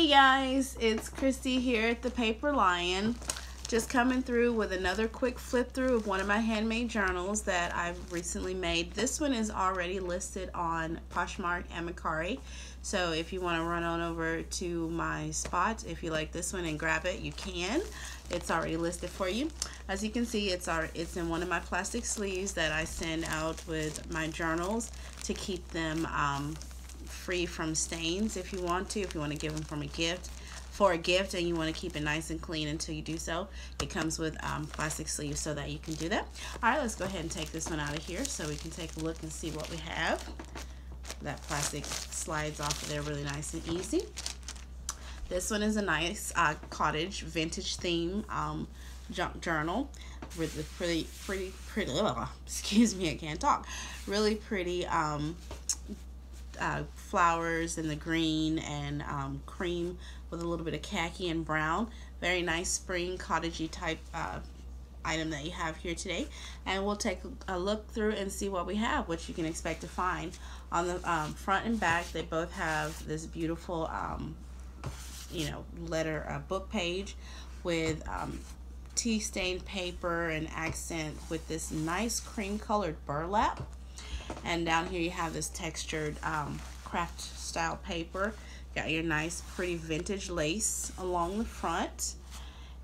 Hey guys, it's Christy here at the Paper Lion. Just coming through with another quick flip through of one of my handmade journals that I've recently made. This one is already listed on Poshmark and Mercari. So if you want to run on over to my spot, if you like this one and grab it, you can. It's already listed for you. As you can see, it's in one of my plastic sleeves that I send out with my journals to keep them free from stains if you want to give them for a gift and you want to keep it nice and clean until you do so. It comes with plastic sleeves so that you can do that. All right, let's go ahead and take this one out of here so we can take a look and see what we have. That plastic slides off of there really nice and easy. This one is a nice cottage vintage theme journal with the pretty excuse me, I can't talk. Really pretty flowers in the green and cream with a little bit of khaki and brown. Very nice spring cottagey type item that you have here today, and we'll take a look through and see what we have, what you can expect to find. On the front and back, they both have this beautiful letter book page with tea stained paper and accent with this nice cream colored burlap. And down here you have this textured craft style paper. Got your nice pretty vintage lace along the front.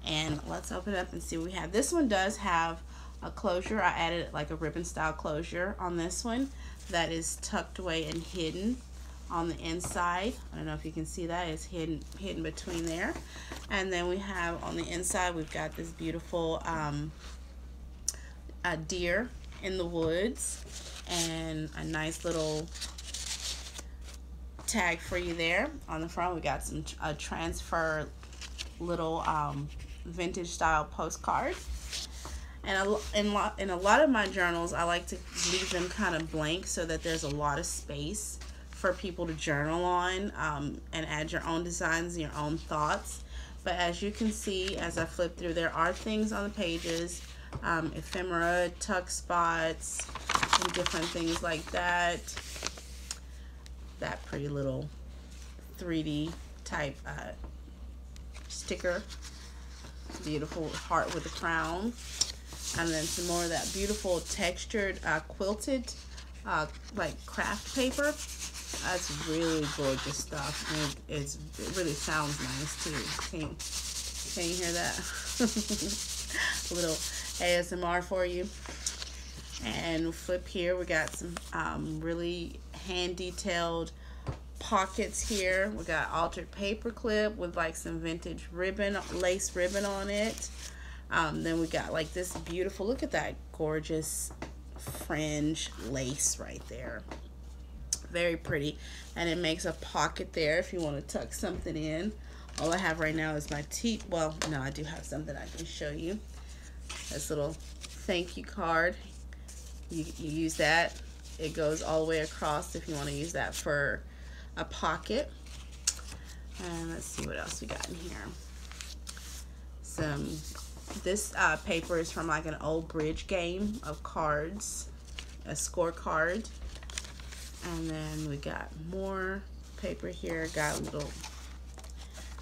And let's open it up and see what we have. This one does have a closure. I added like a ribbon style closure on this one that is tucked away and hidden on the inside. I don't know if you can see that. It's hidden between there. And then we have on the inside, we've got this beautiful deer in the woods and a nice little tag for you there. On the front, we got some transfer little vintage style postcard. And in a lot of my journals, I like to leave them kind of blank so that there's a lot of space for people to journal on and add your own designs and your own thoughts. But as you can see, as I flip through, there are things on the pages, ephemera, tuck spots, and different things like that. That pretty little 3D type sticker, beautiful heart with a crown, and then some more of that beautiful textured quilted like craft paper. That's really gorgeous stuff, and it really sounds nice too. Can you hear that? A little ASMR for you. And flip here, we got some really hand detailed pockets here. We got altered paper clip with like some vintage ribbon, lace ribbon on it. Then we got like this beautiful, look at that gorgeous fringe lace right there. Very pretty, and it makes a pocket there if you want to tuck something in. All I have right now is my tea. Well, no, I do have something I can show you. This little thank you card. You use that. It goes all the way across if you want to use that for a pocket. And let's see what else we got in here. This paper is from like an old bridge game of cards, a scorecard. And then we got more paper here. Got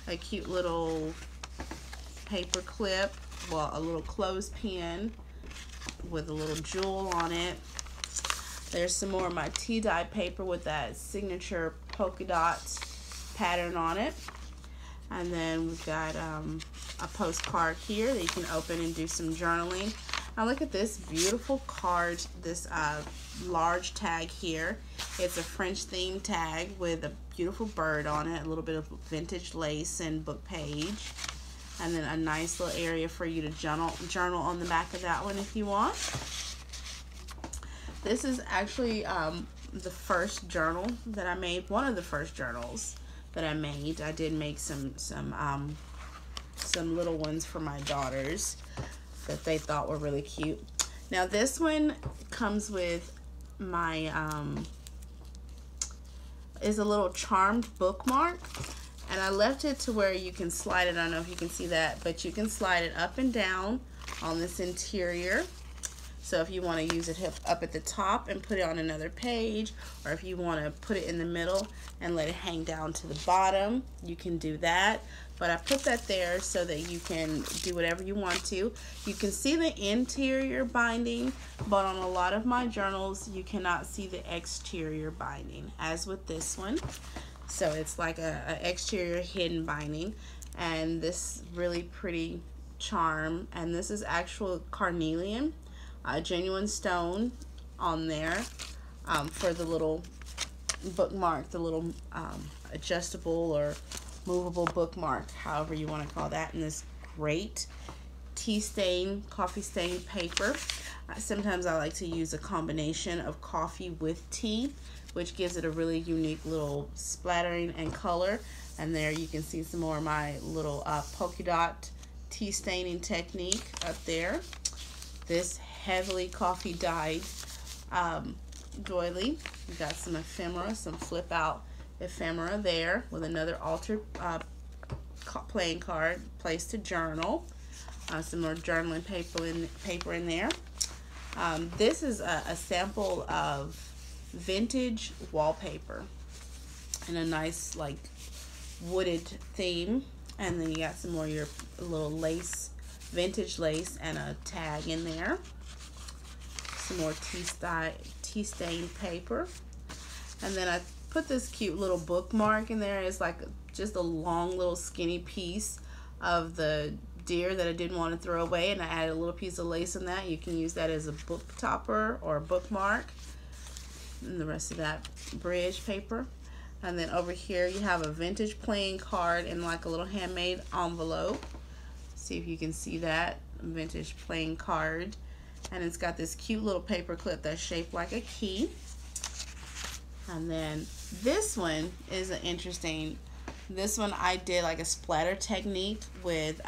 a cute little paper clip, well, a little clothespin with a little jewel on it. There's some more of my tea dye paper with that signature polka dot pattern on it. And then we've got a postcard here that you can open and do some journaling. Now look at this beautiful card, this large tag here. It's a French theme tag with a beautiful bird on it, a little bit of vintage lace and book page. And then a nice little area for you to journal on the back of that one if you want. This is actually the first journal that I made, one of the first journals that I made. I did make some little ones for my daughters that they thought were really cute. Now this one comes with my is a little charmed bookmark, and I left it to where you can slide it. I don't know if you can see that, but you can slide it up and down on this interior. So if you want to use it up at the top and put it on another page, or if you want to put it in the middle and let it hang down to the bottom, you can do that. But I put that there so that you can do whatever you want to. You can see the interior binding, but on a lot of my journals, you cannot see the exterior binding, as with this one. So it's like a exterior hidden binding, and this really pretty charm, and this is actual carnelian, genuine stone on there for the little bookmark, the little adjustable or movable bookmark, however you want to call that, in this great tea stain, coffee stain paper. Sometimes I like to use a combination of coffee with tea, which gives it a really unique little splattering and color. And there you can see some more of my little polka dot tea staining technique up there. This heavily coffee dyed doily. We got some ephemera, some flip out ephemera there with another altered playing card, place to journal. Some more journaling paper in there. This is a sample of vintage wallpaper in a nice like wooded theme, and then you got some more of your little lace, vintage lace, and a tag in there. Some more tea stained paper, and then I put this cute little bookmark in there. It's like just a long little skinny piece of the deer that I didn't want to throw away, and I added a little piece of lace in that. You can use that as a book topper or a bookmark. And the rest of that bridge paper. And then over here you have a vintage playing card in like a little handmade envelope. See if you can see that vintage playing card. And it's got this cute little paper clip that's shaped like a key. And then this one is an interesting, this one I did like a splatter technique with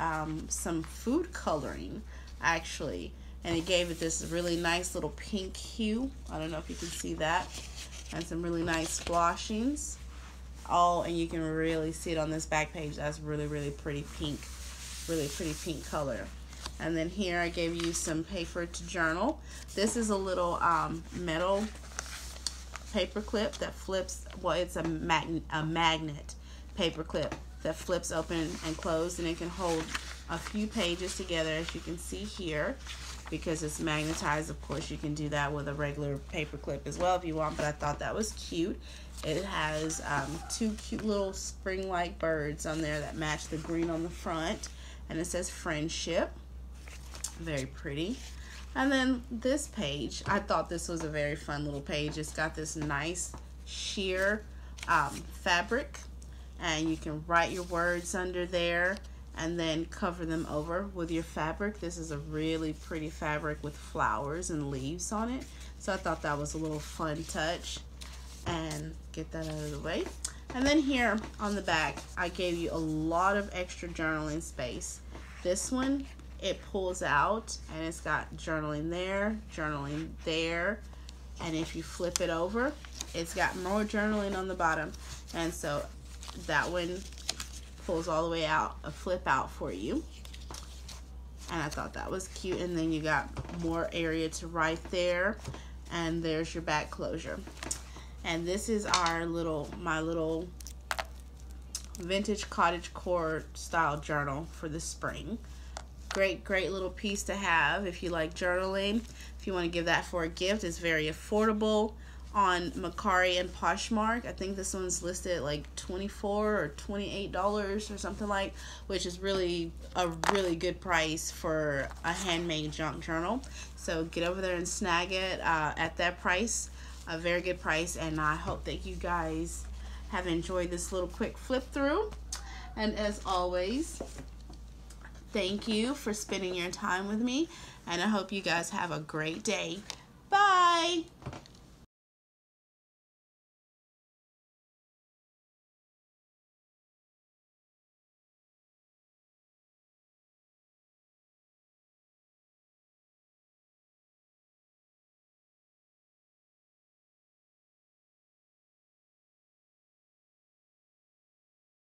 some food coloring actually, and it gave it this really nice little pink hue. I don't know if you can see that, and some really nice splashings. Oh, and you can really see it on this back page. That's really pretty pink, really pretty pink color. And then here I gave you some paper to journal. This is a little metal paper clip that flips. Well, it's a magnet paper clip that flips open and closed, and it can hold a few pages together, as you can see here. Because it's magnetized, of course you can do that with a regular paper clip as well if you want, but I thought that was cute. It has two cute little spring-like birds on there that match the green on the front, and it says friendship. Very pretty. And then this page, I thought this was a very fun little page. It's got this nice sheer fabric, and you can write your words under there and then cover them over with your fabric. This is a really pretty fabric with flowers and leaves on it. So I thought that was a little fun touch. And get that out of the way. And then here on the back, I gave you a lot of extra journaling space. This one, it pulls out and it's got journaling there, and if you flip it over, it's got more journaling on the bottom. And so that one pulls all the way out, a flip out for you. And I thought that was cute. And then you got more area to write there, and there's your back closure. And this is our my little vintage cottagecore style journal for the spring. Great little piece to have if you like journaling. If you want to give that for a gift, it's very affordable on Mercari and Poshmark. I think this one's listed at like $24 or $28 or something like, which is really a really good price for a handmade junk journal. So get over there and snag it at that price, a very good price. And I hope that you guys have enjoyed this little quick flip through. And as always, thank you for spending your time with me, and I hope you guys have a great day. Bye!